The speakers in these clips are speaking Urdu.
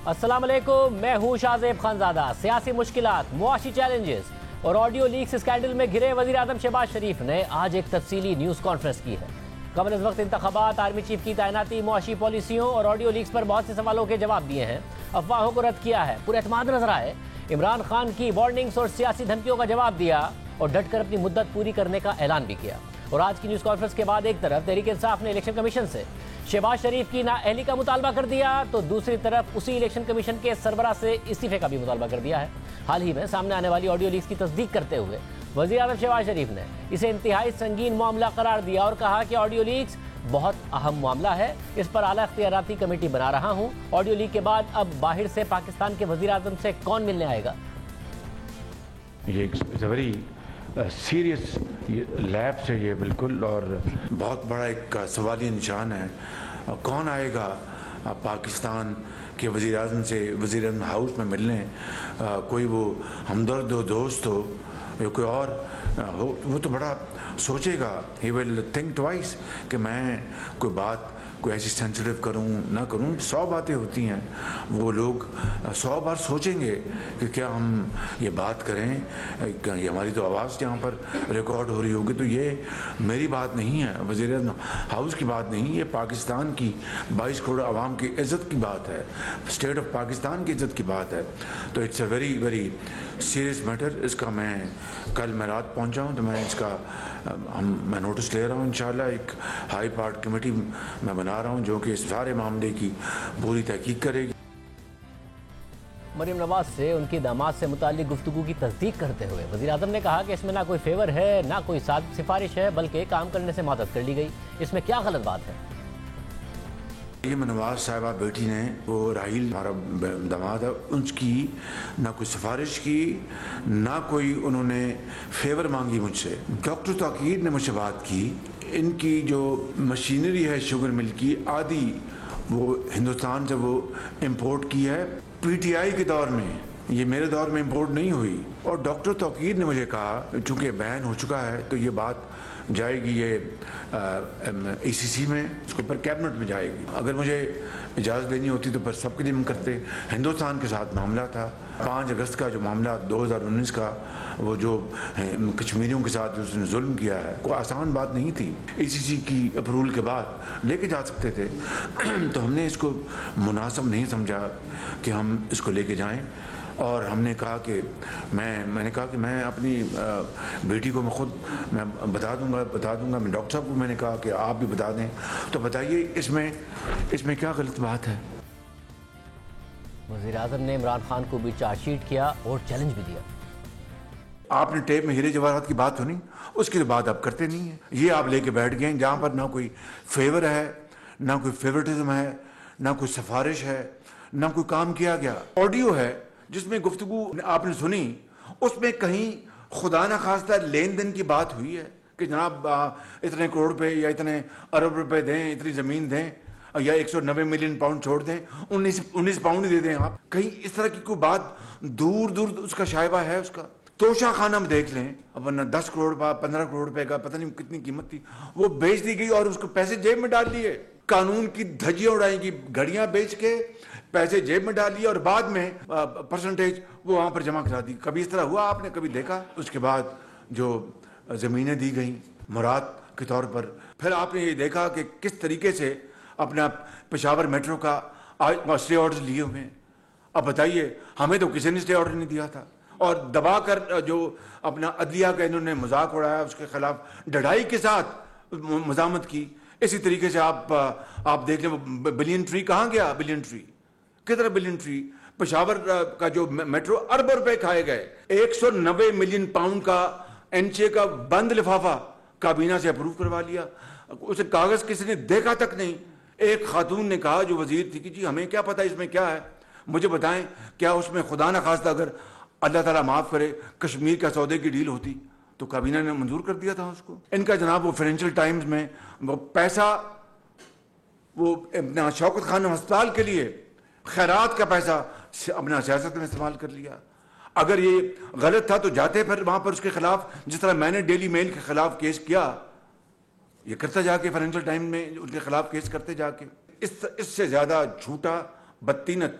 السلام علیکم، میں ہوں شاہزیب خانزادہ۔ سیاسی مشکلات، معاشی چیلنجز اور آڈیو لیکس اسکینڈل میں گھرے وزیر اعظم شہباز شریف نے آج ایک تفصیلی نیوز کانفرنس کی ہے۔ قبل از وقت انتخابات، آرمی چیف کی تعیناتی، معاشی پالیسیوں اور آڈیو لیکس پر بہت سے سوالوں کے جواب دیے ہیں، افواہوں کو رد کیا ہے، پر اعتماد نظر آئے، عمران خان کی وارننگز اور سیاسی دھمکیوں کا جواب دیا اور ڈٹ کر اپنی مدت پوری کرنے کا اعلان بھی کیا۔ اور آج کی نیوز کانفرنس کے بعد ایک طرف تحریک انصاف نے الیکشن کمیشن سے شہباز شریف کی نااہلی کا مطالبہ کر دیا تو دوسری طرف اسی الیکشن کمیشن کے سربراہ سے استعفے کا بھی مطالبہ کر دیا ہے۔ حال ہی میں سامنے آنے والی آڈیو لیکس کی تصدیق کرتے ہوئے وزیر اعظم شہباز شریف نے اسے انتہائی سنگین معاملہ قرار دیا اور کہا کہ آڈیو لیکس بہت اہم معاملہ ہے، اس پر اعلیٰ اختیاراتی کمیٹی بنا رہا ہوں۔ آڈیو لیک کے بعد اب باہر سے پاکستان کے وزیر اعظم سے کون ملنے آئے گا؟ یہ سیریس لیب ہے یہ بالکل، اور بہت بڑا ایک سوالیہ نشان ہے۔ کون آئے گا پاکستان کے وزیر اعظم سے وزیر اعظم ہاؤس میں ملنے؟ کوئی وہ ہمدرد ہو، دوست ہو، یا کوئی اور ہو، وہ تو بڑا سوچے گا، ہی ول تھنک ٹوائس کہ میں کوئی بات کوئی ایسی سینسٹیو کروں نہ کروں۔ 100 باتیں ہوتی ہیں، وہ لوگ 100 بار سوچیں گے کہ کیا ہم یہ بات کریں، یہ ہماری تو آواز یہاں پر ریکارڈ ہو رہی ہوگی۔ تو یہ میری بات نہیں ہے، وزیر اعظم ہاؤس کی بات نہیں، یہ پاکستان کی 22 کروڑ عوام کی عزت کی بات ہے، اسٹیٹ آف پاکستان کی عزت کی بات ہے۔ تو it's a very very serious matter. اس کا میں کل میں رات پہنچا ہوں، تو میں اس کا میں نوٹس لے رہا ہوں۔ انشاءاللہ ایک ہائی پارٹ کمیٹی میں بنا رہا ہوں جو کہ اس سارے معاملے کی پوری تحقیق کرے گی۔ مریم نواز سے ان کی داماد سے متعلق گفتگو کی تصدیق کرتے ہوئے وزیر اعظم نے کہا کہ اس میں نہ کوئی فیور ہے، نہ کوئی سفارش ہے، بلکہ کام کرنے سے مدد کر لی گئی۔ اس میں کیا غلط بات ہے؟ یہ نواز صاحبہ بیٹی نے، وہ راحیل ہمارا داماد ہے، ان کی نہ کوئی سفارش کی، نہ کوئی انہوں نے فیور مانگی مجھ سے۔ ڈاکٹر توقیر نے مجھ سے بات کی، ان کی جو مشینری ہے شوگر مل کی آدھی وہ ہندوستان سے وہ امپورٹ کی ہے پی ٹی آئی کے دور میں، یہ میرے دور میں امپورٹ نہیں ہوئی۔ اور ڈاکٹر توقیر نے مجھے کہا چونکہ بین ہو چکا ہے تو یہ بات جائے گی یہ ای سی سی میں، اس کے اوپر کیبنٹ میں جائے گی۔ اگر مجھے اجازت دینی ہوتی تو پھر سب کے لیے ہم کرتے۔ ہندوستان کے ساتھ معاملہ تھا، 5 اگست کا جو معاملہ 2019 کا، وہ جو کشمیریوں کے ساتھ اس نے ظلم کیا ہے، کوئی آسان بات نہیں تھی۔ ای سی سی کی اپروول کے بعد لے کے جا سکتے تھے، تو ہم نے اس کو مناسب نہیں سمجھا کہ ہم اس کو لے کے جائیں، اور ہم نے کہا کہ میں نے کہا کہ میں اپنی بیٹی کو میں خود میں بتا دوں گا، میں ڈاکٹر صاحب کو میں نے کہا کہ آپ بھی بتا دیں۔ تو بتائیے اس میں کیا غلط بات ہے؟ وزیر اعظم نے عمران خان کو بھی چارج شیٹ کیا اور چیلنج بھی دیا۔ آپ نے ٹیپ میں ہیرے جواہرات کی بات سنی، اس کی بات آپ کرتے نہیں ہیں۔ یہ آپ لے کے بیٹھ گئے جہاں پر نہ کوئی فیور ہے، نہ کوئی فیورٹزم ہے، نہ کوئی سفارش ہے، نہ کوئی کام کیا گیا۔ آڈیو ہے جس میں گفتگو آپ نے سنی، اس میں کہیں خدا نہ خواستہ لین دین کی بات ہوئی ہے کہ جناب اتنے کروڑ روپے یا اتنے ارب روپے دیں، اتنی زمین دیں، یا 190 ملین پاؤنڈ چھوڑ دیں، 19 پاؤنڈ ہی دے دیں آپ؟ کہیں اس طرح کی کوئی بات دور دور اس کا شائبہ ہے؟ اس کا توشہ خانہ میں دیکھ لیں، ورنہ 10 کروڑ 15 کروڑ روپے کا پتہ نہیں کتنی قیمت تھی، وہ بیچ دی گئی اور اس کو پیسے جیب میں ڈال لیے۔ قانون کی دھجیاں اڑائیں گی، گھڑیاں بیچ کے پیسے جیب میں ڈال لیے اور بعد میں پرسنٹیج وہ وہاں پر جمع کرا دی۔ کبھی اس طرح ہوا آپ نے کبھی دیکھا؟ اس کے بعد جو زمینیں دی گئیں مراد کے طور پر، پھر آپ نے یہ دیکھا کہ کس طریقے سے اپنا پشاور میٹرو کا اسٹے آرڈر لیے ہوئے ہیں۔ اب بتائیے، ہمیں تو کسی نے اسٹے آرڈر نہیں دیا تھا، اور دبا کر جو اپنا عدلیہ کا انہوں نے مذاق اڑایا، اس کے خلاف ڈھڑائی کے ساتھ مزاحمت کی۔ اسی طریقے سے آپ دیکھ لیں وہ بلین ٹری کہاں گیا؟ بلین ٹری کدھر؟ بلین ٹری پشاور کا جو میٹرو اربوں روپے کھائے گئے۔ 190 ملین پاؤنڈ کا NHA کا بند لفافہ کابینہ سے اپروو کروا لیا، اسے کاغذ کسی نے دیکھا تک نہیں۔ ایک خاتون نے کہا جو وزیر تھی کہ جی ہمیں کیا پتا اس میں کیا ہے، مجھے بتائیں کیا اس میں خدا نہ خواستہ اگر اللہ تعالیٰ معاف کرے کشمیر کا سودے کی ڈیل ہوتی تو کابینہ نے منظور کر دیا تھا اس کو۔ ان کا جناب وہ فائنینشل ٹائمز میں وہ پیسہ، وہ اپنا شوکت خانم ہسپتال کے لیے خیرات کا پیسہ اپنا سیاست میں استعمال کر لیا۔ اگر یہ غلط تھا تو جاتے پھر وہاں پر اس کے خلاف، جس طرح میں نے ڈیلی میل کے خلاف کیس کیا، یہ کرتا جا کے فائنینشل ٹائم میں ان کے خلاف کیس کرتے جا کے۔ اس سے زیادہ جھوٹا، بدتینت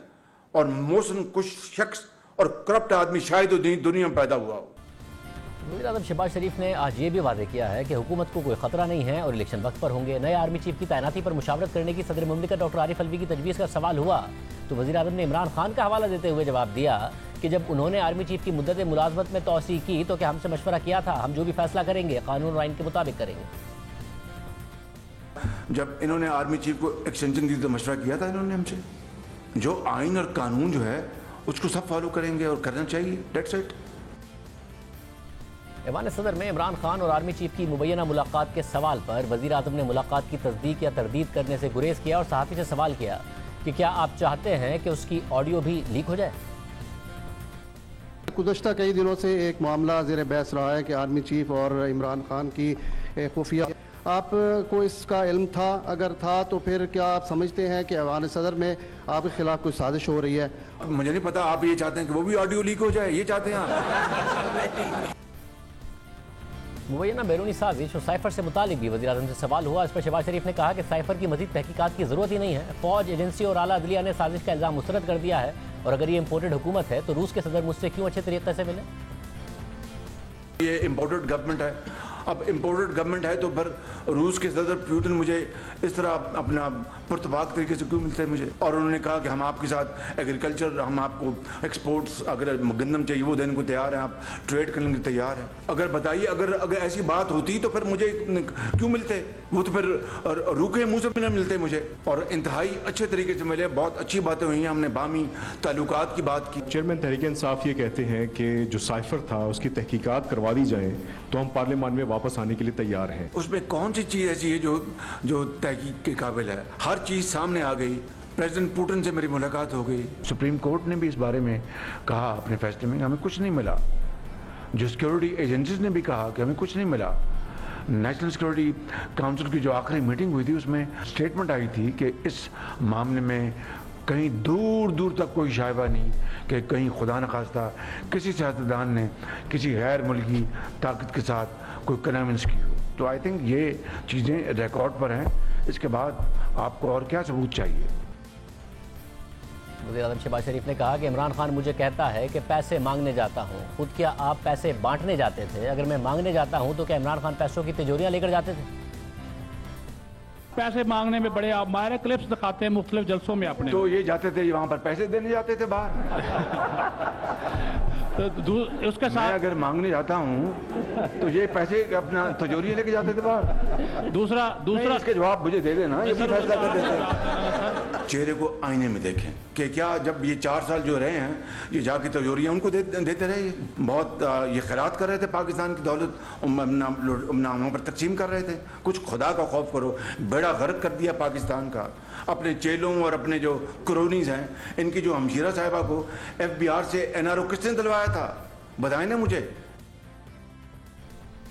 اور موسم کش شخص اور کرپٹ آدمی شاید دنیا میں پیدا ہوا ہو۔ وزیر اعظم شہباز شریف نے آج یہ بھی واضح کیا ہے کہ حکومت کو کوئی خطرہ نہیں ہے اور الیکشن وقت پر ہوں گے۔ نئے آرمی چیف کی تعیناتی پر مشاورت کرنے کی صدر مملکت ڈاکٹر عارف الوی کی تجویز کا سوال ہوا تو وزیر اعظم نے عمران خان کا حوالہ دیتے ہوئے جواب دیا کہ جب انہوں نے آرمی چیف کی مدت ملازمت میں توسیع کی تو کیا ہم سے مشورہ کیا تھا؟ ہم جو بھی فیصلہ کریں گے قانون اور آئین کے مطابق کریں گے۔ جب انہوں نے آرمی چیف کو ایکسٹینشن دی تو مشورہ کیا تھا انہوں نے ہم سے؟ جو آئین اور قانون جو ہے اس کو سب فالو کریں گے اور کرنا چاہیے، دیٹس اٹ۔ ایوان صدر میں عمران خان اور آرمی چیف کی مبینہ ملاقات کے سوال پر وزیر اعظم نے ملاقات کی تصدیق یا تردید کرنے سے گریز کیا اور صحافی سے سوال کیا کہ کیا آپ چاہتے ہیں کہ اس کی آڈیو بھی لیک ہو جائے؟ گزشتہ کئی دنوں سے ایک معاملہ زیر بحث رہا ہے کہ آرمی چیف اور عمران خان کی خفیہ، آپ کو اس کا علم تھا؟ اگر تھا تو پھر کیا آپ سمجھتے ہیں کہ ایوان صدر میں آپ کے خلاف کوئی سازش ہو رہی ہے؟ مجھے نہیں پتا، آپ یہ چاہتے ہیں کہ وہ بھی آڈیو لیک ہو جائے، یہ چاہتے ہیں آپ؟ مبینہ بیرونی سازش اور سائفر سے متعلق بھی وزیر اعظم سے سوال ہوا۔ اس پر شہباز شریف نے کہا کہ سائفر کی مزید تحقیقات کی ضرورت ہی نہیں ہے، فوج، ایجنسی اور اعلیٰ عدلیہ نے سازش کا الزام مسترد کر دیا ہے، اور اگر یہ امپورٹڈ حکومت ہے تو روس کے صدر مجھ سے کیوں اچھے طریقے سے ملے؟ یہ امپورٹڈ گورنمنٹ ہے، اب امپورٹڈ گورنمنٹ ہے تو پھر روس کے صدر پیوٹن مجھے اس طرح اپنا پرتپاک طریقے سے کیوں ملتے ہیں مجھے؟ اور انہوں نے کہا کہ ہم آپ کے ساتھ ایگریکلچر، ہم آپ کو ایکسپورٹس، اگر گندم چاہیے وہ دینے کو تیار ہیں، آپ ٹریڈ کرنے کے تیار ہیں۔ اگر بتائیے اگر ایسی بات ہوتی تو پھر مجھے کیوں ملتے؟ وہ تو پھر روکے منہ سے نہ ملتے مجھے، اور انتہائی اچھے طریقے سے ملے، بہت اچھی باتیں ہوئی ہیں، ہم نے باہمی تعلقات کی بات کی۔ چیئرمین تحریک انصاف یہ کہتے ہیں کہ جو سائفر تھا اس کی تحقیقات کروا دی جائیں تو ہم پارلیمان میں واپس آنے کے لیے تیار ہیں۔ اس میں کون سی چیز ایسی ہے جو تحقیق کے قابل ہے؟ ہر چیز سامنے آ گئی، پریزیڈنٹ پوٹن سے میری ملاقات ہو گئی، سپریم کورٹ نے بھی اس بارے میں کہا اپنے فیصلے میں ہمیں کچھ نہیں ملا، جو سیکیورٹی ایجنسیز نے بھی کہا کہ ہمیں کچھ نہیں ملا۔ نیشنل سیکیورٹی کاؤنسل کی جو آخری میٹنگ ہوئی تھی اس میں اسٹیٹمنٹ آئی تھی کہ اس معاملے میں کہیں دور دور تک کوئی شائبہ نہیں کہ کہیں خدا نخواستہ کسی سیاستدان نے کسی غیر ملکی طاقت کے ساتھ کوئی کنونس کی ہو۔ تو آئی تھنک یہ چیزیں ریکارڈ پر ہیں، اس کے بعد آپ کو اور کیا ثبوت چاہیے؟ وزیر اعظم شہباز شریف نے کہا کہ عمران خان مجھے کہتا ہے کہ پیسے مانگنے جاتا ہوں، خود کیا آپ پیسے بانٹنے جاتے تھے؟ اگر میں مانگنے جاتا ہوں تو کیا عمران خان پیسوں کی تجوریاں لے کر جاتے تھے؟ پیسے مانگنے میں بڑے آپ ماہر کلپس دکھاتے ہیں مختلف جلسوں میں اپنے، تو یہ جاتے تھے وہاں پر پیسے دینے جاتے تھے باہر؟ اس کے میں ساتھ اگر مانگنے جاتا ہوں تو یہ پیسے اپنا تجوری لے کے جاتے تھے باہر؟ دوسرا اس کے جواب مجھے دے دینا، یہ بھی فیصلہ کر دیتے۔ چہرے کو آئینے میں دیکھیں کہ کیا جب یہ 4 سال جو رہے ہیں یہ جا کے تجوریاں ان کو دیتے رہے، بہت یہ خیرات کر رہے تھے، پاکستان کی دولت وہاں پر تقسیم کر رہے تھے۔ کچھ خدا کا خوف کرو، بیڑا غرق کر دیا پاکستان کا۔ اپنے چیلوں اور اپنے جو کرونیز ہیں ان کی جو ہمشیرہ صاحبہ کو FBR سے NRO کس نے دلوایا تھا؟ بتائیں نا مجھے۔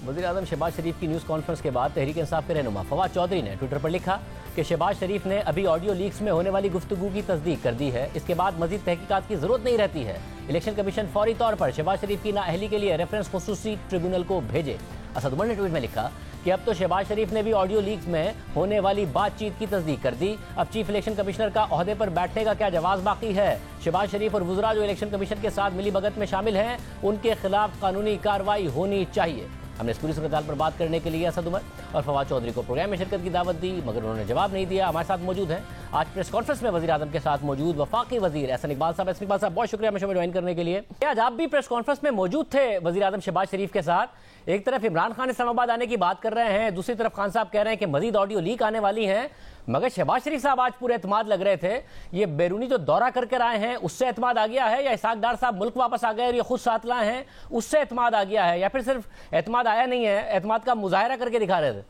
وزیر اعظم شہباز شریف کی نیوز کانفرنس کے بعد تحریک انصاف کے رہنما فواد چودھری نے ٹویٹر پر لکھا کہ شہباز شریف نے ابھی آڈیو لیکس میں ہونے والی گفتگو کی تصدیق کر دی ہے، اس کے بعد مزید تحقیقات کی ضرورت نہیں رہتی ہے۔ الیکشن کمیشن فوری طور پر شہباز شریف کی نااہلی کے لیے ریفرنس خصوصی ٹریبیونل کو بھیجے۔ اسد عمر نے ٹویٹ میں لکھا کہ اب تو شہباز شریف نے بھی آڈیو لیکس میں ہونے والی بات چیت کی تصدیق کر دی، اب چیف الیکشن کمشنر کا عہدے پر بیٹھنے کا کیا جواز باقی ہے؟ شہباز شریف اور وزراء جو الیکشن کمیشن کے ساتھ ملی بھگت میں شامل ہیں ان کے خلاف قانونی کارروائی ہونی چاہیے۔ ہم نے اس پوری صورتحال پر بات کرنے کے لیے اسد عمر اور فواد چودھری کو پروگرام میں شرکت کی دعوت دی، مگر انہوں نے جواب نہیں دیا۔ ہمارے ساتھ موجود ہیں آج پریس کانفرنس میں وزیر اعظم کے ساتھ موجود وفاقی وزیر احسن اقبال صاحب۔ احسن اقبال صاحب بہت شکریہ ہمیں جوائن کرنے کے لیے۔ آج آپ بھی پریس کانفرنس میں موجود تھے وزیر اعظم شہباز شریف کے ساتھ، ایک طرف عمران خان اسلام آباد آنے کی بات کر رہے ہیں، دوسری طرف خان صاحب کہہ رہے ہیں کہ مزید آڈیو لیک آنے والی ہیں، مگر شہباز شریف صاحب آج پورے اعتماد لگ رہے تھے۔ یہ بیرونی جو دورہ کر کے آئے ہیں اس سے اعتماد آ گیا ہے، یا اسحاق ڈار صاحب ملک واپس آ گئے اور یہ خود ساتھ لائے ہیں اس سے اعتماد آ گیا ہے، یا پھر صرف اعتماد آیا نہیں ہے، اعتماد کا مظاہرہ کر کے دکھا رہے تھے؟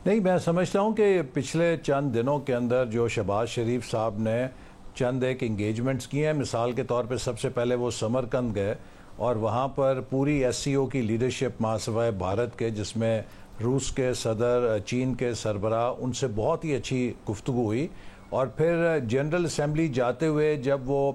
نہیں، میں سمجھتا ہوں کہ پچھلے چند دنوں کے اندر جو شہباز شریف صاحب نے چند ایک انگیجمنٹس کی ہیں، مثال کے طور پہ سب سے پہلے وہ سمرقند گئے اور وہاں پر پوری SCO کی لیڈرشپ ماسوائے بھارت کے، جس میں روس کے صدر، چین کے سربراہ، ان سے بہت ہی اچھی گفتگو ہوئی، اور پھر جنرل اسمبلی جاتے ہوئے جب وہ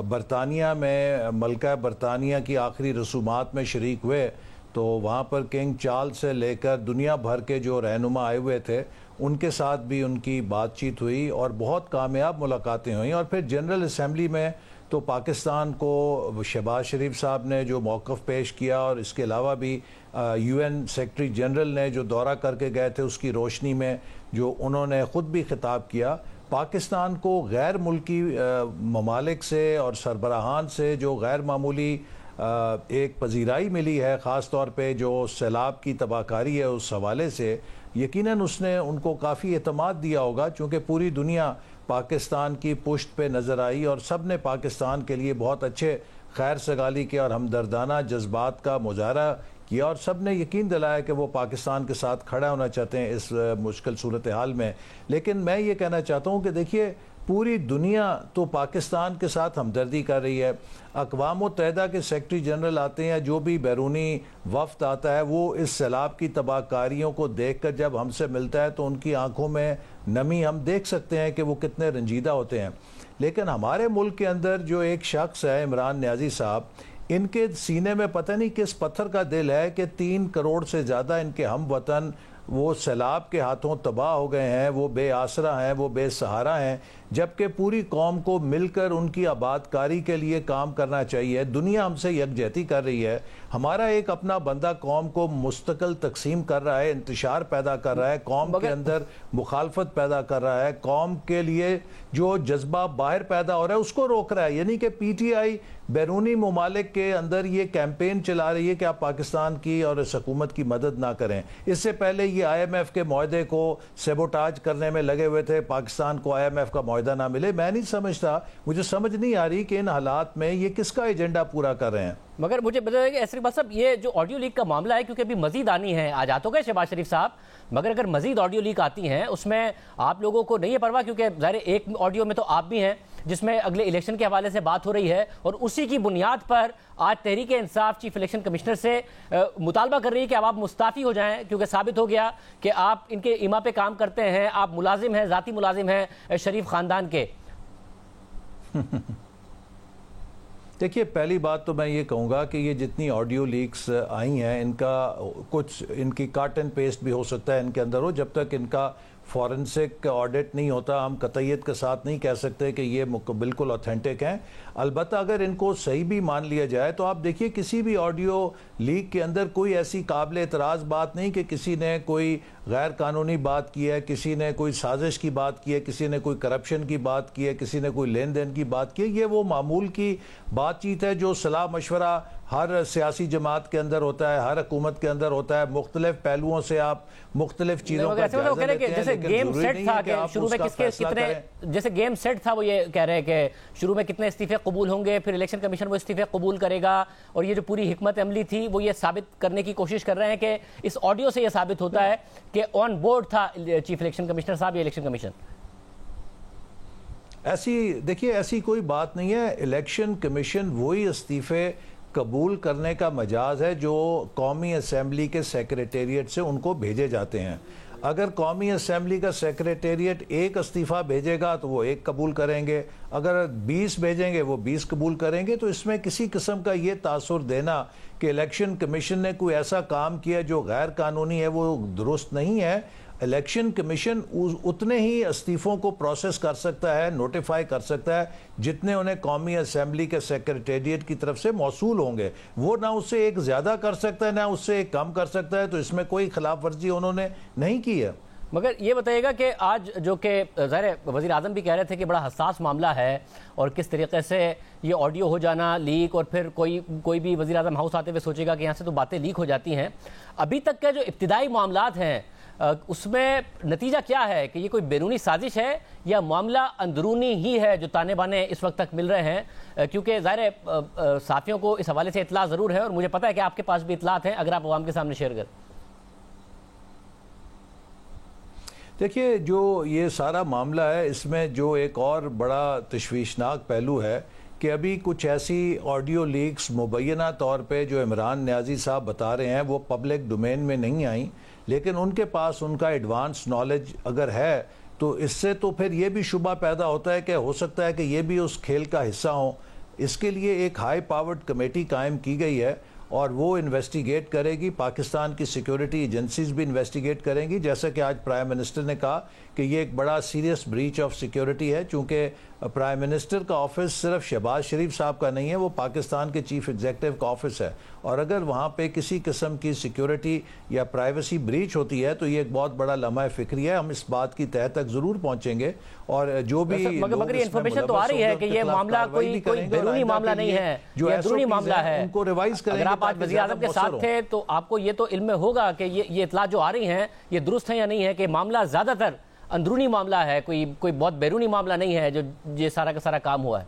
برطانیہ میں ملکہ برطانیہ کی آخری رسومات میں شریک ہوئے تو وہاں پر کنگ چارلز سے لے کر دنیا بھر کے جو رہنما آئے ہوئے تھے ان کے ساتھ بھی ان کی بات چیت ہوئی اور بہت کامیاب ملاقاتیں ہوئیں. اور پھر جنرل اسمبلی میں تو پاکستان کو شہباز شریف صاحب نے جو موقف پیش کیا اور اس کے علاوہ بھی UN سیکرٹری جنرل نے جو دورہ کر کے گئے تھے اس کی روشنی میں جو انہوں نے خود بھی خطاب کیا، پاکستان کو غیر ملکی ممالک سے اور سربراہان سے جو غیر معمولی ایک پذیرائی ملی ہے، خاص طور پہ جو سیلاب کی تباہ کاری ہے اس حوالے سے، یقیناً اس نے ان کو کافی اعتماد دیا ہوگا، چونکہ پوری دنیا پاکستان کی پشت پہ نظر آئی اور سب نے پاکستان کے لیے بہت اچھے خیر سگالی کے اور ہمدردانہ جذبات کا مظاہرہ کیا اور سب نے یقین دلایا کہ وہ پاکستان کے ساتھ کھڑا ہونا چاہتے ہیں اس مشکل صورتحال میں. لیکن میں یہ کہنا چاہتا ہوں کہ دیکھیے پوری دنیا تو پاکستان کے ساتھ ہمدردی کر رہی ہے. اقوام متحدہ کے سیکرٹری جنرل آتے ہیں، جو بھی بیرونی وفد آتا ہے وہ اس سیلاب کی تباہ کاریوں کو دیکھ کر جب ہم سے ملتا ہے تو ان کی آنکھوں میں نمی ہم دیکھ سکتے ہیں کہ وہ کتنے رنجیدہ ہوتے ہیں. لیکن ہمارے ملک کے اندر جو ایک شخص ہے عمران نیازی صاحب، ان کے سینے میں پتہ نہیں کس پتھر کا دل ہے کہ 3 کروڑ سے زیادہ ان کے ہم وطن وہ سیلاب کے ہاتھوں تباہ ہو گئے ہیں، وہ بے آسرا ہیں، وہ بے سہارا ہیں، جبکہ پوری قوم کو مل کر ان کی آباد کاری کے لیے کام کرنا چاہیے. دنیا ہم سے یکجہتی کر رہی ہے، ہمارا ایک اپنا بندہ قوم کو مستقل تقسیم کر رہا ہے، انتشار پیدا کر رہا ہے، قوم کے اندر مخالفت پیدا کر رہا ہے، قوم کے لیے جو جذبہ باہر پیدا ہو رہا ہے اس کو روک رہا ہے. یعنی کہ PTI بیرونی ممالک کے اندر یہ کیمپین چلا رہی ہے کہ آپ پاکستان کی اور اس حکومت کی مدد نہ کریں. اس سے پہلے یہ IMF کے معاہدے کو سیبوٹاج کرنے میں لگے ہوئے تھے، پاکستان کو IMF کا معاہدہ نہ ملے. میں نہیں سمجھتا، مجھے سمجھ نہیں آ رہی کہ ان حالات میں یہ کس کا ایجنڈا پورا کر رہے ہیں. مگر مجھے بتائیے کہ ایسری بات صاحب، یہ جو آڈیو لیک کا معاملہ ہے کیونکہ ابھی مزید آنی ہے، آج آ تو گئے شہباز شریف صاحب، مگر اگر مزید آڈیو لیک آتی ہیں اس میں آپ لوگوں کو نہیں ہے پرواہ؟ کیونکہ ظاہر ایک آڈیو میں تو آپ بھی ہیں جس میں اگلے الیکشن کے حوالے سے بات ہو رہی ہے اور اسی کی بنیاد پر آج Tehreek Insaf chief election commissioner سے مطالبہ کر رہی ہے کہ اب آپ مستعفی ہو جائیں، کیونکہ ثابت ہو گیا کہ آپ ان کے ایما پہ کام کرتے ہیں، آپ ملازم ہیں، ذاتی ملازم ہیں شریف خاندان کے. دیکھیے پہلی بات تو میں یہ کہوں گا کہ یہ جتنی آڈیو لیکس آئی ہیں ان کا کچھ ان کی کٹ اینڈ پیسٹ بھی ہو سکتا ہے ان کے اندر ہو، جب تک ان کا فورنسک آڈٹ نہیں ہوتا ہم قطعیت کے ساتھ نہیں کہہ سکتے کہ یہ بالکل اوتھینٹک ہیں. البتہ اگر ان کو صحیح بھی مان لیا جائے تو آپ دیکھیے کسی بھی آڈیو لیک کے اندر کوئی ایسی قابل اعتراض بات نہیں کہ کسی نے کوئی غیر قانونی بات کی ہے، کسی نے کوئی سازش کی بات کی ہے، کسی نے کوئی کرپشن کی بات کی ہے، کسی نے کوئی لین دین کی بات کی ہے. یہ وہ معمول کی بات چیت ہے جو صلاح مشورہ ہر سیاسی جماعت کے اندر ہوتا ہے، ہر حکومت کے اندر ہوتا ہے. مختلف پہلوؤں سے آپ مختلف چیزوں کا جائزہ لیتے ہیں، جیسے گیم سیٹ تھا کہ شروع میں کتنے، جیسے گیم سیٹ تھا وہ یہ کہہ رہے ہیں کہ شروع میں کتنے استعفے قبول ہوں گے، پھر الیکشن کمیشن وہ استعفے قبول کرے گا، اور یہ جو پوری حکمت عملی تھی وہ یہ ثابت کرنے کی کوشش کر رہے ہیں کہ اس آڈیو سے یہ ثابت ہوتا ہے کہ آن بورڈ تھا چیف الیکشن کمشنر صاحب یا الیکشن کمیشن. دیکھیے ایسی کوئی بات نہیں ہے. الیکشن کمیشن وہی استعفے قبول کرنے کا مجاز ہے جو قومی اسمبلی کے سیکریٹریٹ سے ان کو بھیجے جاتے ہیں. اگر قومی اسمبلی کا سیکریٹریٹ 1 استعفیٰ بھیجے گا تو وہ 1 قبول کریں گے، اگر 20 بھیجیں گے وہ 20 قبول کریں گے. تو اس میں کسی قسم کا یہ تاثر دینا کہ الیکشن کمیشن نے کوئی ایسا کام کیا جو غیر قانونی ہے وہ درست نہیں ہے. الیکشن کمیشن اتنے ہی استعفوں کو پروسیس کر سکتا ہے، نوٹیفائی کر سکتا ہے جتنے انہیں قومی اسمبلی کے سیکریٹریٹ کی طرف سے موصول ہوں گے. وہ نہ اس سے 1 زیادہ کر سکتا ہے نہ اس سے 1 کم کر سکتا ہے. تو اس میں کوئی خلاف ورزی انہوں نے نہیں کی ہے. مگر یہ بتائیے گا کہ آج جو کہ ظاہر وزیر اعظم بھی کہہ رہے تھے کہ بڑا حساس معاملہ ہے اور کس طریقے سے یہ آڈیو ہو جانا لیک، اور پھر کوئی بھی وزیر اعظم ہاؤس آتے ہوئے سوچے گا کہ یہاں سے تو باتیں لیک ہو جاتی ہیں. ابھی تک کے جو ابتدائی معاملات ہیں اس میں نتیجہ کیا ہے کہ یہ کوئی بیرونی سازش ہے یا معاملہ اندرونی ہی ہے جو تانے بانے اس وقت تک مل رہے ہیں؟ کیونکہ ظاہر صحافیوں کو اس حوالے سے اطلاع ضرور ہے اور مجھے پتہ ہے کہ آپ کے پاس بھی اطلاعات ہیں، اگر آپ عوام کے سامنے شیئر کریں. دیکھیے جو یہ سارا معاملہ ہے اس میں جو ایک اور بڑا تشویشناک پہلو ہے کہ ابھی کچھ ایسی آڈیو لیکس مبینہ طور پہ جو عمران نیازی صاحب بتا رہے ہیں وہ پبلک ڈومین میں نہیں آئیں، لیکن ان کے پاس ان کا ایڈوانس نالج اگر ہے تو اس سے تو پھر یہ بھی شبہ پیدا ہوتا ہے کہ ہو سکتا ہے کہ یہ بھی اس کھیل کا حصہ ہوں. اس کے لیے ایک ہائی پاورڈ کمیٹی قائم کی گئی ہے اور وہ انویسٹیگیٹ کرے گی، پاکستان کی سیکیورٹی ایجنسیز بھی انویسٹیگیٹ کریں گی، جیسا کہ آج پرائم منسٹر نے کہا کہ یہ ایک بڑا سیریس بریچ آف سیکیورٹی ہے، چونکہ پرائم منسٹر کا آفس صرف شہباز شریف صاحب کا نہیں ہے، وہ پاکستان کے چیف ایگزیکٹو کا آفس ہے، اور اگر وہاں پہ کسی قسم کی سیکیورٹی یا پرائیویسی بریچ ہوتی ہے تو یہ ایک بہت بڑا لمحہ فکری ہے۔ ہم اس بات کی تہ تک ضرور پہنچیں گے، اور جو بھی مگر یہ انفارمیشن تو آ رہی ہے کہ یہ معاملہ کوئی بیرونی معاملہ نہیں ہے، یہ اندرونی معاملہ ہے، ان کو ریوائز کریں گے۔ اگر آپ آج وزیر اعظم کے ساتھ تھے تو آپ کو یہ تو علم میں ہوگا کہ یہ اطلاع جو آ رہی ہیں یہ درست ہیں یا نہیں ہے، کہ معاملہ زیادہ تر اندرونی معاملہ ہے، کوئی بہت بیرونی معاملہ نہیں ہے جو یہ سارا کا سارا کام ہوا ہے۔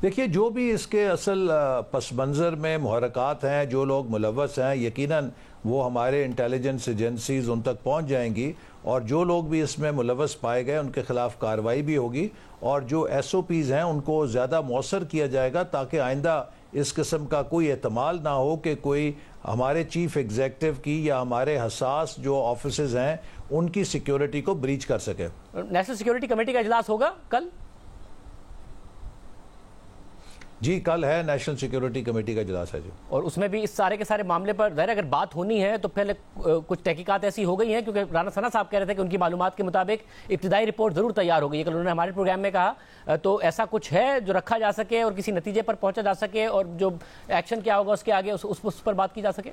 دیکھیے، جو بھی اس کے اصل پس منظر میں محرکات ہیں، جو لوگ ملوث ہیں، یقیناً وہ ہمارے انٹیلیجنس ایجنسیز ان تک پہنچ جائیں گی، اور جو لوگ بھی اس میں ملوث پائے گئے ان کے خلاف کارروائی بھی ہوگی، اور جو ایس او پیز ہیں ان کو زیادہ مؤثر کیا جائے گا، تاکہ آئندہ اس قسم کا کوئی احتمال نہ ہو کہ کوئی ہمارے چیف ایگزیکٹو کی یا ہمارے حساس جو آفیسز ہیں ان کی سیکیورٹی کو بریچ کر سکے۔ نیشنل سیکیورٹی کمیٹی کا اجلاس ہوگا کل؟ جی، کل ہے نیشنل سیکیورٹی کمیٹی کا اجلاس ہے جی، اور اس میں بھی اس سارے کے سارے معاملے پر ظاہر اگر بات ہونی ہے تو پہلے کچھ تحقیقات ایسی ہو گئی ہیں، کیونکہ رانا ثنا صاحب کہہ رہے تھے کہ ان کی معلومات کے مطابق ابتدائی رپورٹ ضرور تیار ہو گئی ہے، کہ انہوں نے ہمارے پروگرام میں کہا، تو ایسا کچھ ہے جو رکھا جا سکے اور کسی نتیجے پر پہنچا جا سکے، اور جو ایکشن کیا ہوگا اس کے آگے اس پر بات کی جا سکے؟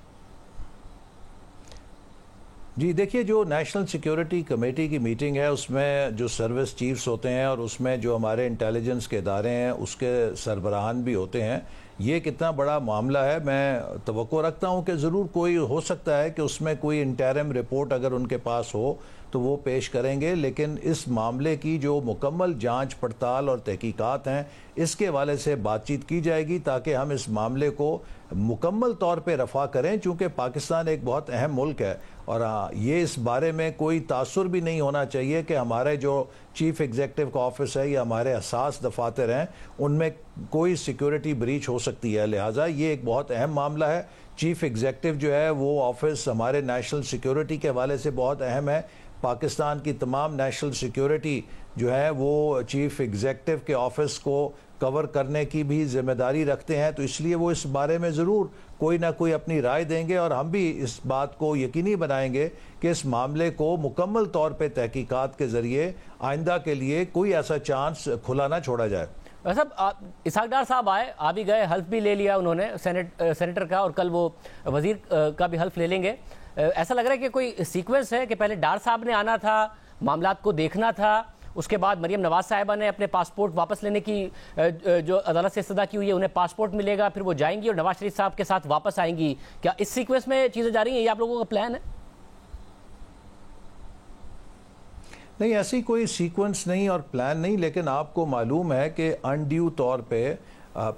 جی دیکھیے، جو نیشنل سیکیورٹی کمیٹی کی میٹنگ ہے اس میں جو سروس چیفز ہوتے ہیں اور اس میں جو ہمارے انٹیلیجنس کے ادارے ہیں اس کے سربراہان بھی ہوتے ہیں، یہ کتنا بڑا معاملہ ہے، میں توقع رکھتا ہوں کہ ضرور کوئی ہو سکتا ہے کہ اس میں کوئی انٹرم رپورٹ اگر ان کے پاس ہو تو وہ پیش کریں گے، لیکن اس معاملے کی جو مکمل جانچ پڑتال اور تحقیقات ہیں اس کے حوالے سے بات چیت کی جائے گی، تاکہ ہم اس معاملے کو مکمل طور پہ رفع کریں، چونکہ پاکستان ایک بہت اہم ملک ہے، اور یہ اس بارے میں کوئی تاثر بھی نہیں ہونا چاہیے کہ ہمارے جو چیف ایگزیکٹو کا آفس ہے یا ہمارے حساس دفاتر ہیں ان میں کوئی سیکیورٹی بریچ ہو سکتی ہے، لہٰذا یہ ایک بہت اہم معاملہ ہے۔ چیف ایگزیکٹو جو ہے وہ آفس ہمارے نیشنل سیکیورٹی کے حوالے سے بہت اہم ہے، پاکستان کی تمام نیشنل سیکیورٹی جو ہے وہ چیف ایگزیکٹو کے آفس کو کور کرنے کی بھی ذمہ داری رکھتے ہیں، تو اس لیے وہ اس بارے میں ضرور کوئی نہ کوئی اپنی رائے دیں گے، اور ہم بھی اس بات کو یقینی بنائیں گے کہ اس معاملے کو مکمل طور پہ تحقیقات کے ذریعے آئندہ کے لیے کوئی ایسا چانس کھلا نہ چھوڑا جائے۔ صاحب، اسحاق ڈار صاحب آئے، آ بھی گئے، حلف بھی لے لیا انہوں نے سینیٹر کا، اور کل وہ وزیر کا بھی حلف لے لیں گے۔ ایسا لگ رہا ہے کہ کوئی سیکوینس ہے کہ پہلے ڈار صاحب نے آنا تھا، معاملات کو دیکھنا تھا، اس کے بعد مریم نواز صاحبہ نے اپنے پاسپورٹ واپس لینے کی جو عدالت سے استدعا کی ہوئی ہے، انہیں پاسپورٹ ملے گا، پھر وہ جائیں گی اور نواز شریف صاحب کے ساتھ واپس آئیں گی۔ کیا اس سیکوینس میں چیزیں جاری ہیں؟ یہ آپ لوگوں کا پلان ہے؟ نہیں، ایسی کوئی سیکوینس نہیں اور پلان نہیں، لیکن آپ کو معلوم ہے کہ انڈیو طور پہ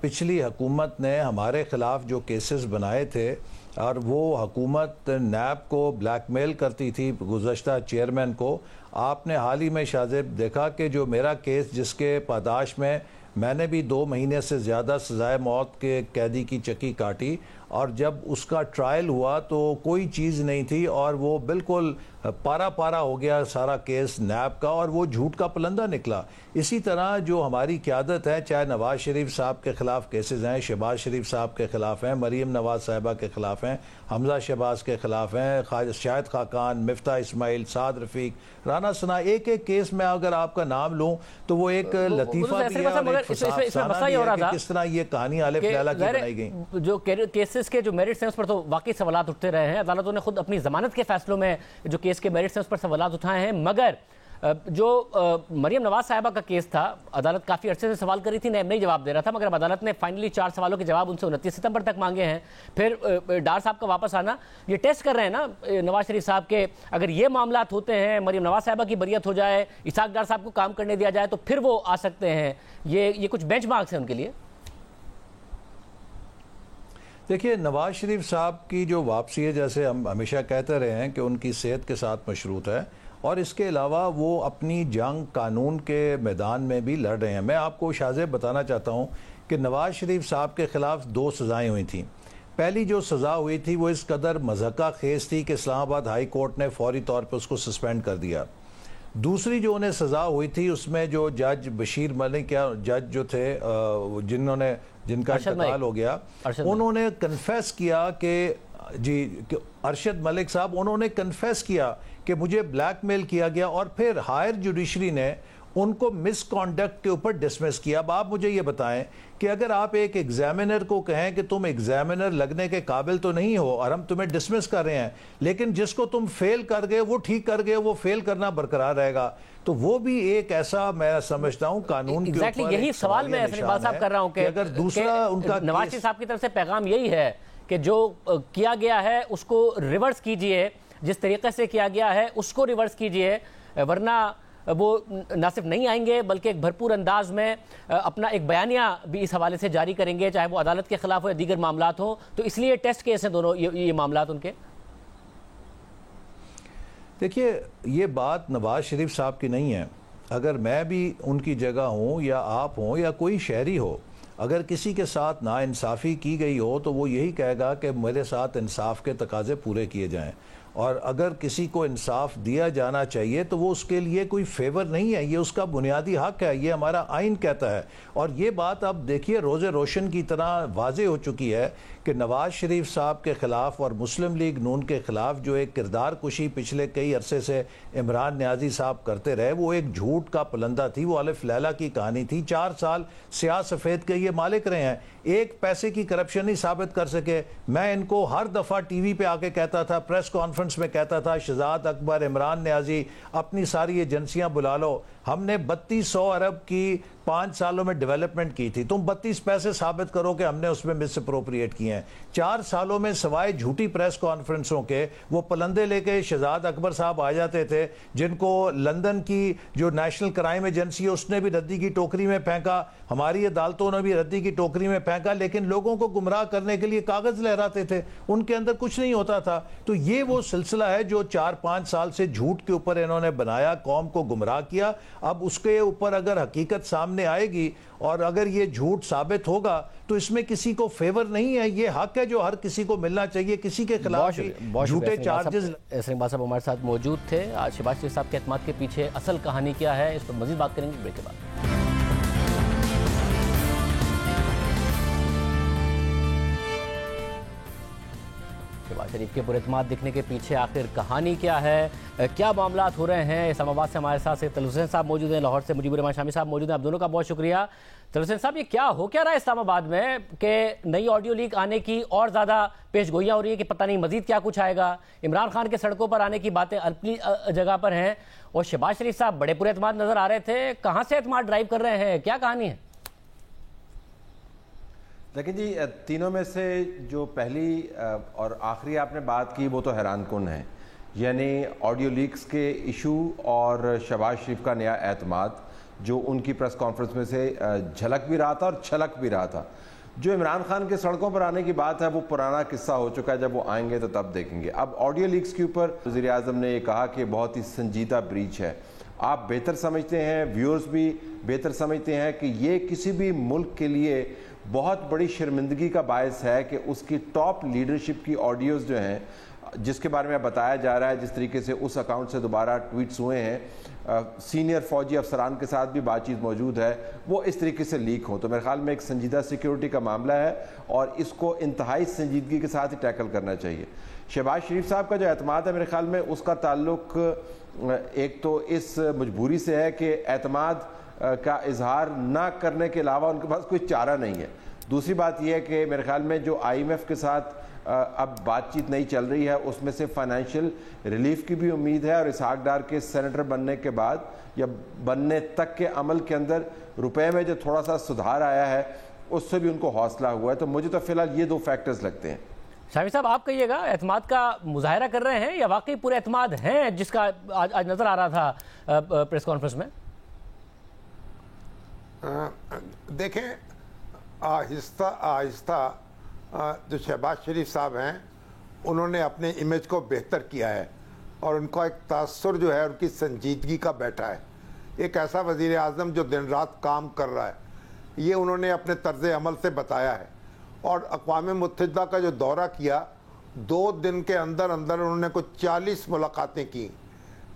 پچھلی حکومت نے ہمارے خلاف جو کیسز بنائے تھے، اور وہ حکومت نیب کو بلیک میل کرتی تھی، گزشتہ چیئرمین کو۔ آپ نے حال ہی میں شاہ زیب دیکھا کہ جو میرا کیس جس کے پاداش میں نے بھی 2 مہینے سے زیادہ سزائے موت کے قیدی کی چکی کاٹی، اور جب اس کا ٹرائل ہوا تو کوئی چیز نہیں تھی، اور وہ بالکل پارا پارا ہو گیا سارا کیس نیب کا، اور وہ جھوٹ کا پلندہ نکلا۔ اسی طرح جو ہماری قیادت ہے، چاہے نواز شریف صاحب کے خلاف کیسز ہیں، شہباز شریف صاحب کے خلاف ہیں، مریم نواز صاحبہ کے خلاف ہیں، حمزہ شہباز کے خلاف ہیں، شاہد خاقان، مفتاح اسماعیل، سعد رفیق، رانا ثنا، ایک ایک کیس میں اگر آپ کا نام لوں تو وہ ایک لطیفہ بھی ہے اور ایک فسانہ بھی ہے کہ کس طرح یہ کہانی الف لیلہ کی بنائی گئی۔ جو کیسز کے جو میرٹس ہیں اس پر تو واقعی سوالات اٹھتے رہے ہیں، عدالتوں نے خود اپنی ضمانت کے فیصلوں میں جو کیس کے میرٹس ہیں اس پر سوالات اٹھائے ہیں، مگر جو مریم نواز صاحبہ کا کیس تھا، عدالت کافی عرصے سے سوال کری تھی، نیب نہیں جواب دے رہا تھا، مگر اب عدالت نے فائنلی 4 سوالوں کے جواب ان سے 29 ستمبر تک مانگے ہیں۔ پھر ڈار صاحب کا واپس آنا، یہ ٹیسٹ کر رہے ہیں نا نواز شریف صاحب کے، اگر یہ معاملات ہوتے ہیں، مریم نواز صاحبہ کی بریت ہو جائے، اسحاق ڈار صاحب کو کام کرنے دیا جائے تو پھر وہ آ سکتے ہیں، یہ کچھ بینچ مارکس ہیں ان کے لیے۔ دیکھیے، نواز شریف صاحب کی جو واپسی ہے، جیسے ہم ہمیشہ کہتے رہے ہیں کہ ان کی صحت کے ساتھ مشروط ہے، اور اس کے علاوہ وہ اپنی جنگ قانون کے میدان میں بھی لڑ رہے ہیں۔ میں آپ کو شاہ زیب بتانا چاہتا ہوں کہ نواز شریف صاحب کے خلاف 2 سزائیں ہوئی تھیں۔ پہلی جو سزا ہوئی تھی وہ اس قدر مضحکہ خیز تھی کہ اسلام آباد ہائی کورٹ نے فوری طور پہ اس کو سسپینڈ کر دیا۔ دوسری جو انہیں سزا ہوئی تھی اس میں جو جج بشیر ملک یا جج جو تھے جن کا انتقال ہو گیا، انہوں نے کنفیس کیا کہ ارشد ملک صاحب انہوں نے کنفیس کیا کہ مجھے بلیک میل کیا گیا، اور پھر ہائر جوڈیشری نے ان کو مس کانڈکٹ کے اوپر ڈسمس کیا۔ اب آپ مجھے یہ بتائیں کہ اگر آپ ایک ایگزامینر کو کہیں کہ تم ایگزامینر لگنے کے قابل تو نہیں ہو اور ہم تمہیں ڈسمس کر رہے ہیں، لیکن جس کو تم فیل کر گئے وہ ٹھیک کر گئے، وہ فیل کرنا برقرار رہے گا، تو وہ بھی ایک ایسا میں سمجھتا ہوں قانون کے اوپر یہی سوال میں اقبال صاحب کر رہا ہوں کہ اگر دوسرا ان کا نواز شریف صاحب کی طرف سے پیغام یہی ہے کہ جو کیا گیا ہے اس کو ریورس کیجئے، جس طریقے سے کیا گیا ہے اس کو ریورس کیجئے، ورنہ وہ نہ صرف نہیں آئیں گے بلکہ ایک بھرپور انداز میں اپنا ایک بیانیہ بھی اس حوالے سے جاری کریں گے، چاہے وہ عدالت کے خلاف ہو یا دیگر معاملات ہوں۔ تو اس لیے ٹیسٹ کیس ہیں دونوں یہ معاملات ان کے۔ دیکھیے یہ بات نواز شریف صاحب کی نہیں ہے، اگر میں بھی ان کی جگہ ہوں یا آپ ہوں یا کوئی شہری ہو، اگر کسی کے ساتھ ناانصافی کی گئی ہو تو وہ یہی کہے گا کہ میرے ساتھ انصاف کے تقاضے پورے کیے جائیں، اور اگر کسی کو انصاف دیا جانا چاہیے تو وہ اس کے لیے کوئی فیور نہیں ہے، یہ اس کا بنیادی حق ہے، یہ ہمارا آئین کہتا ہے۔ اور یہ بات اب دیکھیے روز روشن کی طرح واضح ہو چکی ہے کہ نواز شریف صاحب کے خلاف اور مسلم لیگ نون کے خلاف جو ایک کردار کشی پچھلے کئی عرصے سے عمران نیازی صاحب کرتے رہے، وہ ایک جھوٹ کا پلندہ تھی، وہ الف لیلہ کی کہانی تھی۔ 4 سال سیاہ سفید کے یہ مالک رہے ہیں، ایک پیسے کی کرپشن نہیں ثابت کر سکے۔ میں ان کو ہر دفعہ ٹی وی پہ آ کے کہتا تھا، پریس کانفرنس میں کہتا تھا، شہزاد اکبر، عمران نیازی، اپنی ساری ایجنسیاں بلا لو، ہم نے 3200 ارب کی 5 سالوں میں ڈیولپمنٹ کی تھی، تم 32 پیسے ثابت کرو کہ ہم نے اس میں مس اپروپریٹ کیے ہیں۔ 4 سالوں میں سوائے جھوٹی پریس کانفرنسوں کے وہ پلندے لے کے شہزاد اکبر صاحب آ جاتے تھے، جن کو لندن کی جو نیشنل کرائم ایجنسی ہے اس نے بھی ردی کی ٹوکری میں پھینکا، ہماری عدالتوں نے بھی ردی کی ٹوکری میں پھینکا، لیکن لوگوں کو گمراہ کرنے کے لیے کاغذ لہراتے تھے، ان کے اندر کچھ نہیں ہوتا تھا۔ تو یہ وہ سلسلہ ہے جو 4-5 سال سے جھوٹ کے اوپر انہوں نے بنایا، قوم کو گمراہ کیا۔ اب اس کے اوپر اگر حقیقت سامنے آئے گی اور اگر یہ جھوٹ ثابت ہوگا تو اس میں کسی کو فیور نہیں ہے، یہ حق ہے جو ہر کسی کو ملنا چاہیے، کسی کے خلاف جھوٹے چارجز۔ اقبال صاحب ہمارے ساتھ موجود تھے۔ آج شہباز شریف صاحب کے اعتماد کے پیچھے اصل کہانی کیا ہے، اس پر مزید بات کریں گے بریک کے بعد۔ شہباز شریف کے پر اعتماد دکھنے کے پیچھے آخر کہانی کیا ہے، کیا معاملات ہو رہے ہیں؟ اسلام آباد سے ہمارے ساتھ طلعت حسین صاحب موجود ہیں، لاہور سے مجیب الرحمان شامی صاحب موجود ہیں، آپ دونوں کا بہت شکریہ۔ طلعت حسین صاحب، یہ کیا ہو کیا رہا ہے اسلام آباد میں کہ نئی آڈیو لیک آنے کی اور زیادہ پیش گوئیاں ہو رہی ہیں کہ پتہ نہیں مزید کیا کچھ آئے گا، عمران خان کے سڑکوں پر آنے کی باتیں اپنی جگہ پر ہیں، اور شہباز شریف صاحب بڑے پورے اعتماد نظر آ رہے تھے، کہاں سے اعتماد ڈرائیو کر رہے ہیں، کیا کہانی ہے؟ لیکن جی تینوں میں سے جو پہلی اور آخری آپ نے بات کی وہ تو حیران کن ہے، یعنی آڈیو لیکس کے ایشو اور شہباز شریف کا نیا اعتماد جو ان کی پریس کانفرنس میں سے جھلک بھی رہا تھا اور چھلک بھی رہا تھا۔ جو عمران خان کے سڑکوں پر آنے کی بات ہے وہ پرانا قصہ ہو چکا ہے، جب وہ آئیں گے تو تب دیکھیں گے۔ اب آڈیو لیکس کے اوپر وزیر اعظم نے یہ کہا کہ بہت ہی سنجیدہ بریچ ہے، آپ بہتر سمجھتے ہیں، ویورز بھی بہتر سمجھتے ہیں کہ یہ کسی بھی ملک کے لیے بہت بڑی شرمندگی کا باعث ہے کہ اس کی ٹاپ لیڈرشپ کی آڈیوز جو ہیں، جس کے بارے میں بتایا جا رہا ہے جس طریقے سے اس اکاؤنٹ سے دوبارہ ٹویٹس ہوئے ہیں، سینئر فوجی افسران کے ساتھ بھی بات چیت موجود ہے، وہ اس طریقے سے لیک ہوں، تو میرے خیال میں ایک سنجیدہ سیکیورٹی کا معاملہ ہے اور اس کو انتہائی سنجیدگی کے ساتھ ہی ٹیکل کرنا چاہیے۔ شہباز شریف صاحب کا جو اعتماد ہے میرے خیال میں اس کا تعلق ایک تو اس مجبوری سے ہے کہ اعتماد کا اظہار نہ کرنے کے علاوہ ان کے پاس کوئی چارہ نہیں ہے۔ دوسری بات یہ ہے کہ میرے خیال میں جو آئی ایم ایف کے ساتھ اب بات چیت نہیں چل رہی ہے اس میں سے فائنینشیل ریلیف کی بھی امید ہے، اور اسحاق ڈار کے سینیٹر بننے کے بعد یا بننے تک کے عمل کے اندر روپے میں جو تھوڑا سا سدھار آیا ہے اس سے بھی ان کو حوصلہ ہوا ہے۔ تو مجھے تو فی الحال یہ 2 فیکٹرز لگتے ہیں۔ شامی صاحب آپ کہیے گا اعتماد کا مظاہرہ کر رہے ہیں یا واقعی پورے اعتماد ہیں جس کا آج نظر آ رہا تھا پریس کانفرنس میں؟ دیکھیں آہستہ آہستہ جو شہباز شریف صاحب ہیں انہوں نے اپنے امیج کو بہتر کیا ہے اور ان کا ایک تاثر جو ہے ان کی سنجیدگی کا بیٹھا ہے۔ ایک ایسا وزیر اعظم جو دن رات کام کر رہا ہے، یہ انہوں نے اپنے طرز عمل سے بتایا ہے، اور اقوام متحدہ کا جو دورہ کیا 2 دن کے اندر اندر انہوں نے کچھ 40 ملاقاتیں کی،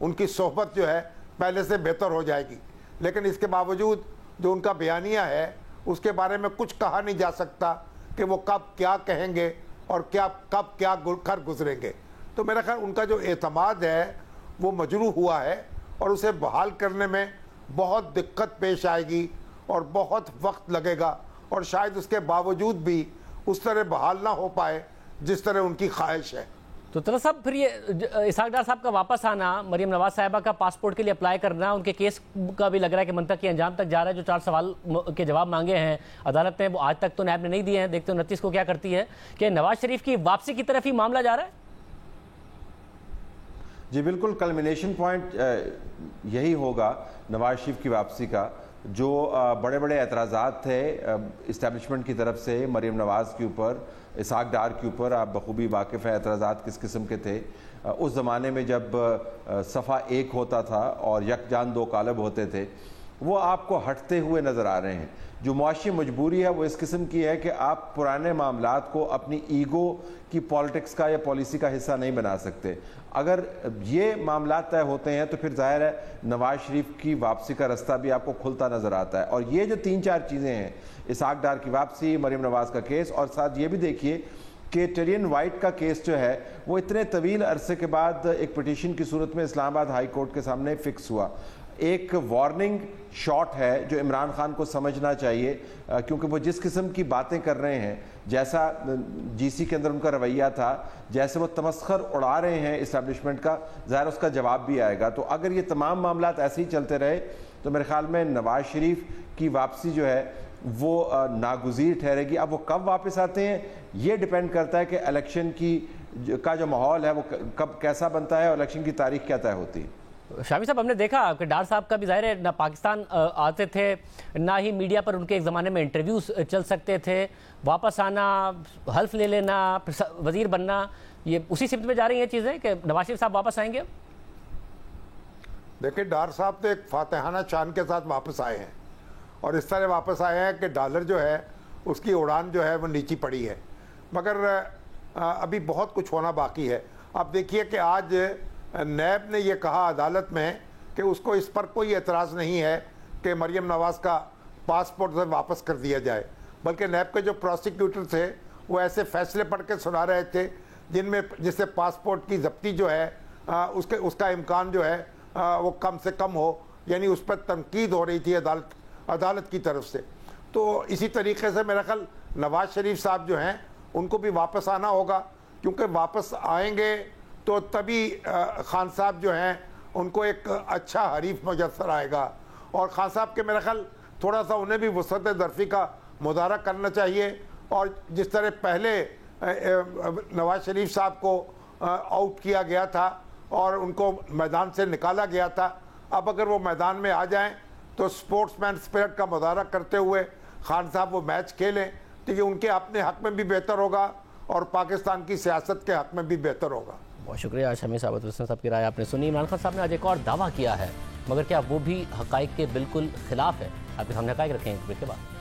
ان کی صحبت جو ہے پہلے سے بہتر ہو جائے گی. لیکن اس کے باوجود جو ان کا بیانیہ ہے اس کے بارے میں کچھ کہا نہیں جا سکتا کہ وہ کب کیا کہیں گے اور کب کیا کر گزریں گے. تو میرا خیال ان کا جو اعتماد ہے وہ مجروح ہوا ہے اور اسے بحال کرنے میں بہت دقت پیش آئے گی اور بہت وقت لگے گا, اور شاید اس کے باوجود بھی اس طرح بحال نہ ہو پائے جس طرح ان کی خواہش ہے. تو طلعت صاحب پھر یہ اسحاق ڈار صاحب کا واپس آنا, مریم نواز صاحبہ کا پاسپورٹ کے لیے اپلائی کرنا, ان کے کیس کا بھی لگ رہا ہے کہ منطقی انجام تک جا رہا ہے, جو 4 سوال کے جواب مانگے ہیں عدالت نے وہ آج تک تو نیب نے نہیں دیے ہیں, دیکھتے ہیں 29 کو کیا کرتی ہے, کہ نواز شریف کی واپسی کی طرف ہی معاملہ جا رہا ہے. جی بالکل, کلمینیشن پوائنٹ یہی ہوگا نواز شریف کی واپسی کا. جو بڑے بڑے اعتراضات تھے اسٹیبلشمنٹ کی طرف سے مریم نواز کے اوپر, اسحاق ڈار کے اوپر, آپ بخوبی واقف ہیں اعتراضات کس قسم کے تھے. اس زمانے میں جب صفحہ 1 ہوتا تھا اور یکجان 2 کالم ہوتے تھے, وہ آپ کو ہٹتے ہوئے نظر آ رہے ہیں. جو معاشی مجبوری ہے وہ اس قسم کی ہے کہ آپ پرانے معاملات کو اپنی ایگو کی پالیٹکس کا یا پالیسی کا حصہ نہیں بنا سکتے. اگر یہ معاملات طے ہوتے ہیں تو پھر ظاہر ہے نواز شریف کی واپسی کا رستہ بھی آپ کو کھلتا نظر آتا ہے. اور یہ جو 3-4 چیزیں ہیں, اسحاق ڈار کی واپسی, مریم نواز کا کیس, اور ساتھ یہ بھی دیکھیے کہ ٹیرین وائٹ کا کیس جو ہے وہ اتنے طویل عرصے کے بعد ایک پٹیشن کی صورت میں اسلام آباد ہائی کورٹ کے سامنے فکس ہوا. ایک وارننگ شاٹ ہے جو عمران خان کو سمجھنا چاہیے, کیونکہ وہ جس قسم کی باتیں کر رہے ہیں, جیسا جی سی کے اندر ان کا رویہ تھا, جیسے وہ تمسخر اڑا رہے ہیں اسٹیبلشمنٹ کا, ظاہر اس کا جواب بھی آئے گا. تو اگر یہ تمام معاملات ایسے ہی چلتے رہے تو میرے خیال میں نواز شریف کی واپسی جو ہے وہ ناگزیر ٹھہرے گی. اب وہ کب واپس آتے ہیں یہ ڈیپینڈ کرتا ہے کہ الیکشن کا جو ماحول ہے وہ کب کیسا بنتا ہے اور الیکشن کی تاریخ کیا طے ہوتی ہے. شامی صاحب, ہم نے دیکھا کہ ڈار صاحب کا بھی ظاہر ہے نہ پاکستان آتے تھے, نہ ہی میڈیا پر ان کے ایک زمانے میں انٹرویوز چل سکتے تھے. واپس آنا, حلف لے لینا, وزیر بننا, یہ اسی سمت میں جا رہی ہیں چیزیں کہ نواز شریف صاحب واپس آئیں گے. دیکھیں ڈار صاحب تو ایک فاتحانہ چاند کے ساتھ واپس آئے ہیں, اور اس طرح واپس آئے ہیں کہ ڈالر جو ہے اس کی اڑان جو ہے وہ نیچی پڑی ہے, مگر ابھی بہت کچھ ہونا باقی ہے. اب دیکھیے کہ آج نیب نے یہ کہا عدالت میں کہ اس کو اس پر کوئی اعتراض نہیں ہے کہ مریم نواز کا پاسپورٹ سے واپس کر دیا جائے, بلکہ نیب کے جو پروسیکیوٹر تھے وہ ایسے فیصلے پڑھ کے سنا رہے تھے جس سے پاسپورٹ کی ضبطی جو ہے اس کا امکان جو ہے وہ کم سے کم ہو, یعنی اس پر تنقید ہو رہی تھی عدالت کی طرف سے. تو اسی طریقے سے میرا خیال نواز شریف صاحب جو ہیں ان کو بھی واپس آنا ہوگا, کیونکہ واپس آئیں گے تو تبھی خان صاحب جو ہیں ان کو ایک اچھا حریف میسر آئے گا. اور خان صاحب کے میرا خیال تھوڑا سا انہیں بھی وسعت ظرفی کا مظاہرہ کرنا چاہیے, اور جس طرح پہلے نواز شریف صاحب کو آؤٹ کیا گیا تھا اور ان کو میدان سے نکالا گیا تھا, اب اگر وہ میدان میں آ جائیں تو سپورٹس مین اسپرٹ کا مظاہرہ کرتے ہوئے خان صاحب وہ میچ کھیلیں تو یہ ان کے اپنے حق میں بھی بہتر ہوگا اور پاکستان کی سیاست کے حق میں بھی بہتر ہوگا. بہت شکریہ شمی صاحب صاحب کی رائے آپ نے سنی. عمران خان صاحب نے آج ایک اور دعویٰ کیا ہے, مگر کیا وہ بھی حقائق کے بالکل خلاف ہے؟ آپ کے سامنے حقائق رکھیں گے اس کے بعد.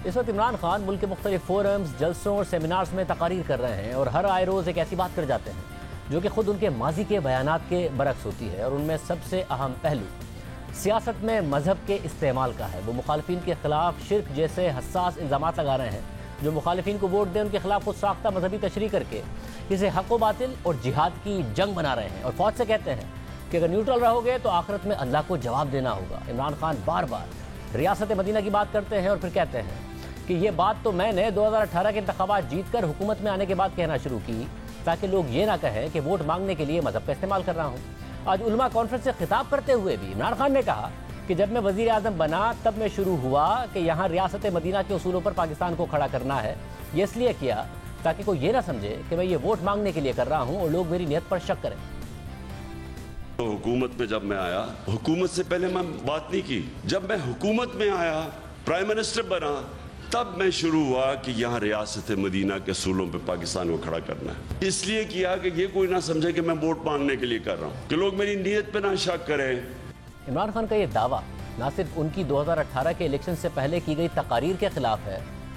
اس وقت عمران خان ملک کے مختلف فورمز, جلسوں اور سیمینارز میں تقاریر کر رہے ہیں, اور ہر آئے روز ایک ایسی بات کر جاتے ہیں جو کہ خود ان کے ماضی کے بیانات کے برعکس ہوتی ہے, اور ان میں سب سے اہم پہلو سیاست میں مذہب کے استعمال کا ہے. وہ مخالفین کے خلاف شرک جیسے حساس الزامات لگا رہے ہیں. جو مخالفین کو ووٹ دیں ان کے خلاف خود ساختہ مذہبی تشریح کر کے اسے حق و باطل اور جہاد کی جنگ بنا رہے ہیں, اور فوج سے کہتے ہیں کہ اگر نیوٹرل رہو گے تو آخرت میں اللہ کو جواب دینا ہوگا. عمران خان بار بار ریاست مدینہ کی بات کرتے ہیں اور پھر کہتے ہیں کہ یہ بات تو میں نے 2018 کے انتخابات جیت کر حکومت میں آنے کے بعد کہنا شروع کی تاکہ لوگ یہ نہ کہیں کہ ووٹ مانگنے کے لیے مذہب کا استعمال کر رہا ہوں. آج علماء کانفرنس سے خطاب کرتے ہوئے بھی عمران خان نے کہا کہ جب میں وزیر اعظم بنا تب میں شروع ہوا کہ یہاں ریاست مدینہ کے اصولوں پر پاکستان کو کھڑا کرنا ہے. یہ اس لیے کیا تاکہ کوئی یہ نہ سمجھے کہ میں یہ ووٹ مانگنے کے لیے کر رہا ہوں اور لوگ میری نیت پر شک کریں. حکومت میں جب میں آیا, حکومت سے پہلے میں بات نہیں کی. جب میں حکومت میں آیا, پرائم منسٹر بنا, تب میں شروع ہوا کہ یہاں ریاست مدینہ کے اصولوں پہ پاکستان کو کھڑا کرنا ہے. اس لیے کیا کہ یہ کوئی نہ سمجھے کہ میں ووٹ مانگنے کے لیے کر رہا ہوں, کہ لوگ میری نیت پہ نہ شک کریں. عمران خان کا یہ دعویٰ نہ صرف ان کی 2018 کے الیکشن سے پہلے کی گئی تقاریر کے خلاف ہے,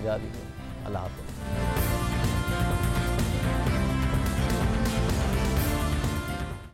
اجازت دیجیے، اللہ حافظ۔